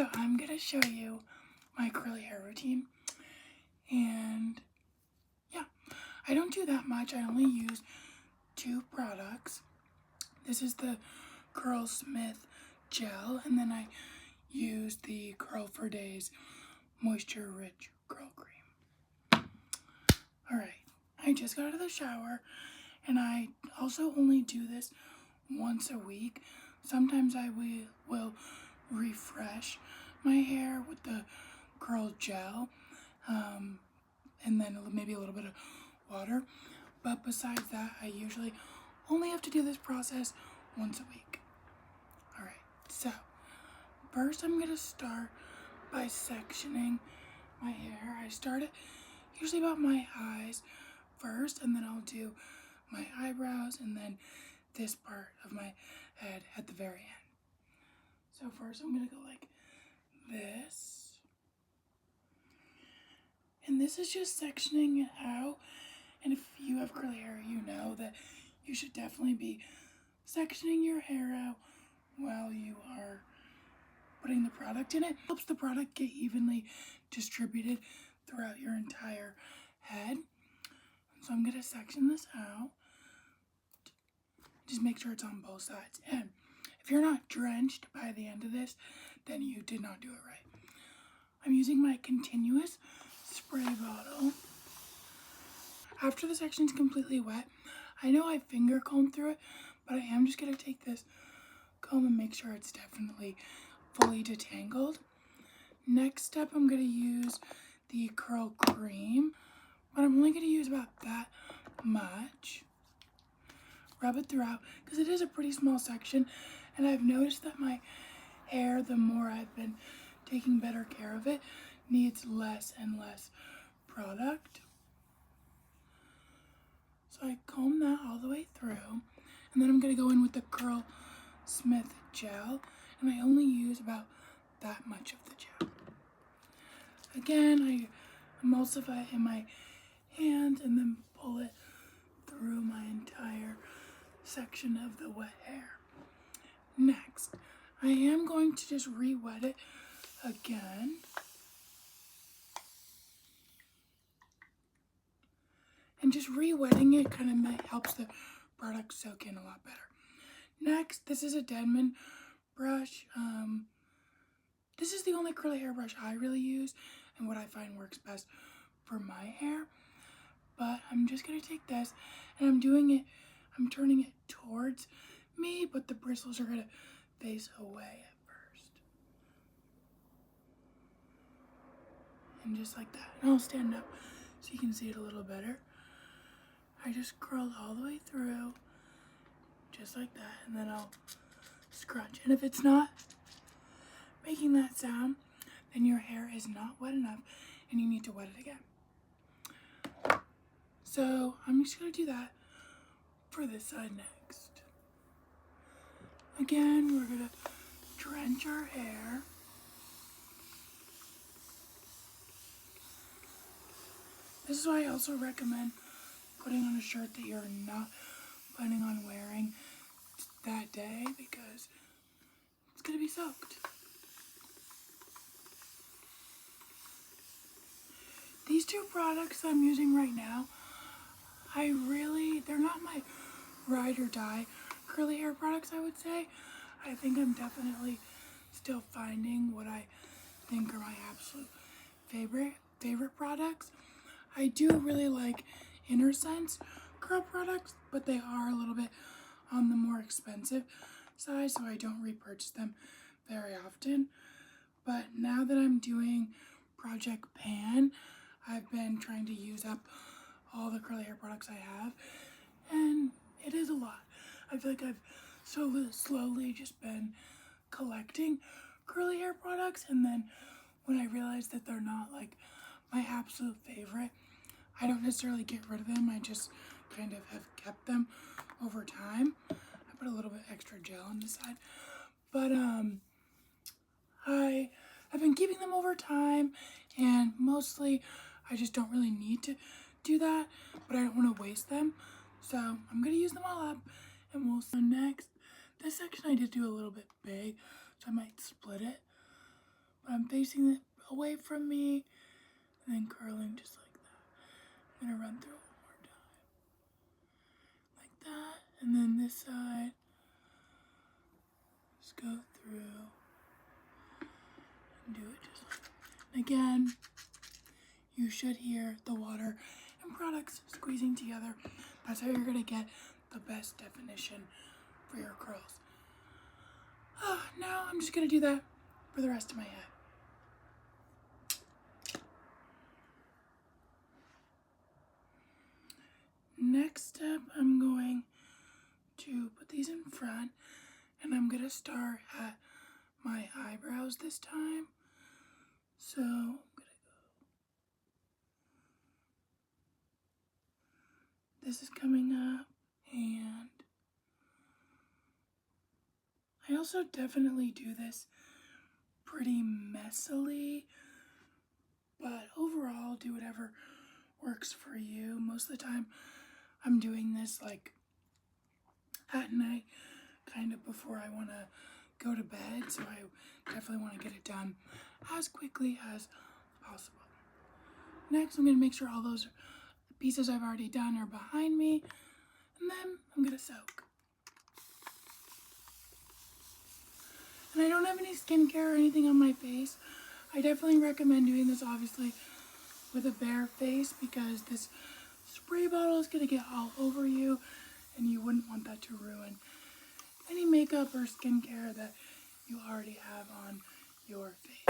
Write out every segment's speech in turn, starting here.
So I'm gonna show you my curly hair routine, and yeah, I don't do that much. I only use 2 products. This is the Curlsmith gel, and then I use the Curl for Days Moisture Rich Curl Cream. Alright, I just got out of the shower, and I also only do this once a week. Sometimes I will refresh my hair with the curl gel, and then maybe a little bit of water. But besides that, I usually only have to do this process once a week. Alright, so first I'm going to start by sectioning my hair. I start it usually about my eyes first, and then I'll do my eyebrows, and then this part of my head at the very end. So first I'm going to go like this. And this is just sectioning it out. And if you have curly hair, you know that you should definitely be sectioning your hair out while you are putting the product in it. It helps the product get evenly distributed throughout your entire head. So I'm going to section this out. Just make sure it's on both sides. And if you're not drenched by the end of this, then you did not do it right. I'm using my continuous spray bottle. After the section's completely wet, I know I finger comb through it, but I am just going to take this comb and make sure it's definitely fully detangled. Next step, I'm going to use the curl cream, but I'm only going to use about that much. Rub it throughout because it is a pretty small section, and I've noticed that my hair, the more I've been taking better care of it, needs less and less product. So I comb that all the way through, and then I'm going to go in with the Curlsmith gel, and I only use about that much of the gel. Again, I emulsify it in my hand and then pull it through my entire section of the wet hair. Next, I am going to just re-wet it again. And just re-wetting it kind of helps the product soak in a lot better. Next, this is a Denman brush. This is the only curly hair brush I really use and what I find works best for my hair. But I'm just going to take this, and I'm turning it towards me, but the bristles are going to face away at first. And just like that. And I'll stand up so you can see it a little better. I just curl all the way through, just like that, and then I'll scrunch. And if it's not making that sound, then your hair is not wet enough and you need to wet it again. So I'm just going to do that for this side next. Again, we're going to drench our hair. This is why I also recommend putting on a shirt that you're not planning on wearing that day, because it's going to be soaked. These 2 products I'm using right now, they're not my ride or die curly hair products, I would say. I think I'm definitely still finding what I think are my absolute favorite products. I do really like Inner Sense curl products, but they are a little bit on the more expensive side, so I don't repurchase them very often. But now that I'm doing Project Pan, I've been trying to use up all the curly hair products I have, and it is a lot. I feel like I've slowly just been collecting curly hair products, and then when I realize that they're not like my absolute favorite, I don't necessarily get rid of them. I just kind of have kept them over time. I put a little bit extra gel on this side, but I have been keeping them over time, and mostly I just don't really need to do that, but I don't want to waste them. So I'm going to use them all up, and we'll see. Next, this section I did do a little bit big, so I might split it. but I'm facing it away from me and then curling just like that. I'm going to run through it one more time. Like that. And then this side. Just go through and do it just like that. And again, you should hear the water and products squeezing together. That's how you're going to get the best definition for your curls. Now I'm just going to do that for the rest of my head. Next step, I'm going to put these in front, and I'm going to start at my eyebrows this time. So I'm going to go. This is coming up, and I also definitely do this pretty messily, but overall do whatever works for you. Most of the time I'm doing this like at night, kind of before I want to go to bed, so I definitely want to get it done as quickly as possible. Next, I'm going to make sure all those pieces I've already done are behind me, and then I'm going to soak. And I don't have any skincare or anything on my face. I definitely recommend doing this, obviously, with a bare face, because this spray bottle is going to get all over you, and you wouldn't want that to ruin any makeup or skincare that you already have on your face.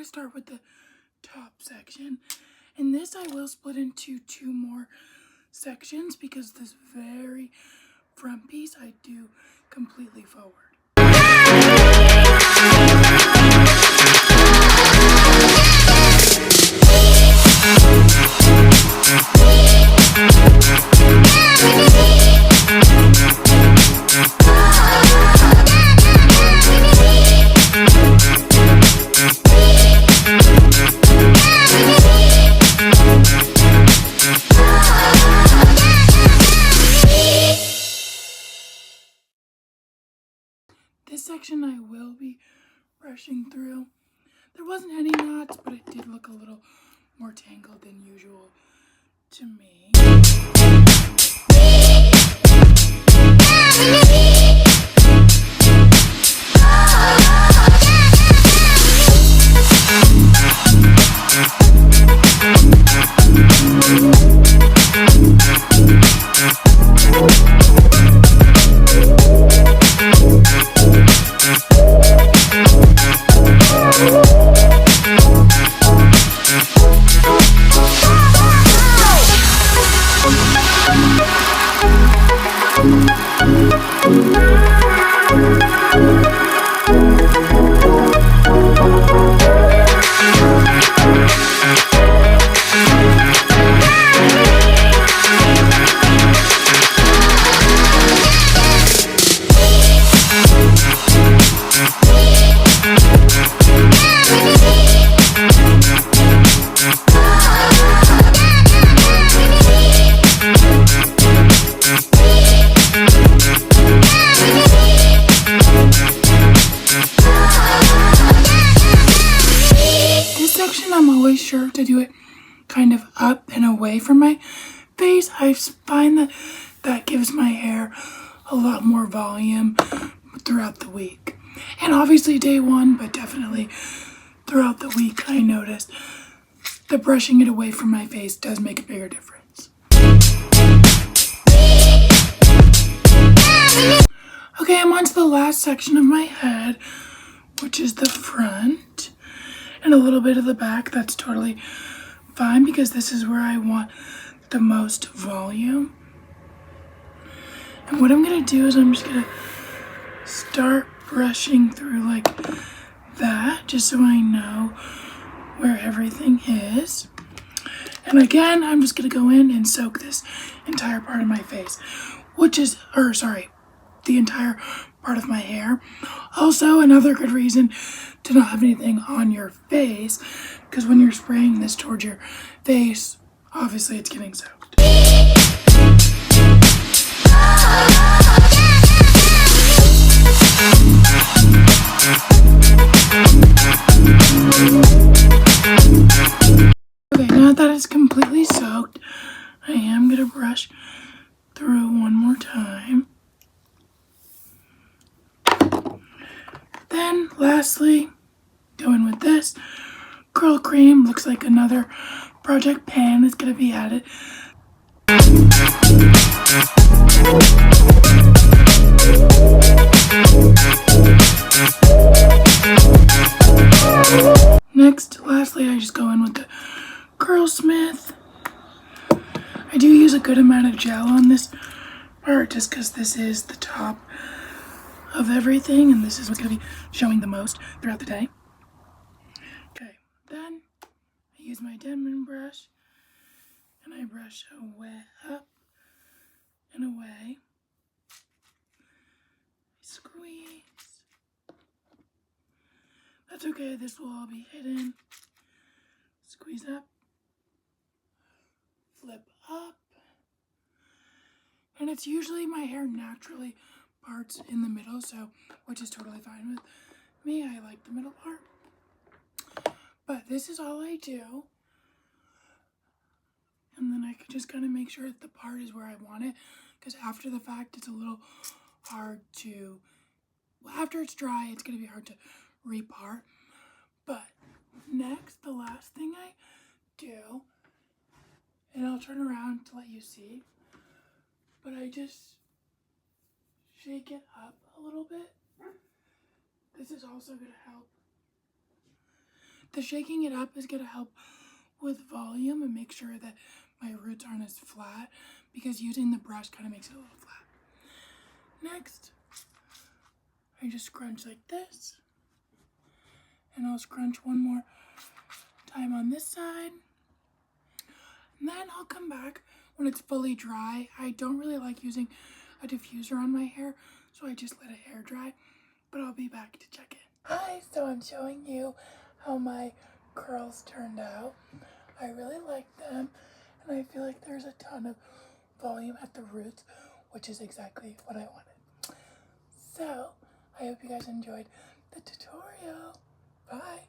Start with the top section, and this I will split into 2 more sections because this very front piece I do completely forward. This section I will be brushing through. There wasn't any knots, but it did look a little more tangled than usual to me. Sure to do it kind of up and away from my face. I find that gives my hair a lot more volume throughout the week, and obviously day one, but definitely throughout the week I noticed that brushing it away from my face does make a bigger difference. Okay, I'm on to the last section of my head, which is the front, and a little bit of the back. That's totally fine because this is where I want the most volume. And what I'm gonna do is I'm just gonna start brushing through like that, just so I know where everything is. And again, I'm just gonna go in and soak this entire part of my face, the entire part of my hair. Also, another good reason to not have anything on your face, because when you're spraying this towards your face, obviously it's getting soaked. Okay, now that it's completely soaked, I am gonna brush through one more time. Then, lastly, go in with this. Curl cream looks like another project pan is gonna be added. Next, lastly, I just go in with the Curlsmith. I do use a good amount of gel on this part just because this is the top of everything and this is what's going to be showing the most throughout the day. Okay, then I use my Denman brush and I brush away, up and away. Squeeze. That's okay, this will all be hidden. Squeeze up. Flip up. And it's usually my hair naturally parts in the middle, so which is totally fine with me. I like the middle part. But this is all I do. And then I can just kind of make sure that the part is where I want it, because after the fact it's a little hard to, after it's dry it's going to be hard to repart. But next, the last thing I do, and I'll turn around to let you see, but I just shake it up a little bit. This is also going to help. The shaking it up is going to help with volume and make sure that my roots aren't as flat, because using the brush kind of makes it a little flat. Next, I just scrunch like this, and I'll scrunch one more time on this side. And then I'll come back when it's fully dry. I don't really like using a diffuser on my hair, so I just let it air dry, but I'll be back to check it. Hi, so I'm showing you how my curls turned out. I really like them, and I feel like there's a ton of volume at the roots, which is exactly what I wanted. So, I hope you guys enjoyed the tutorial. Bye!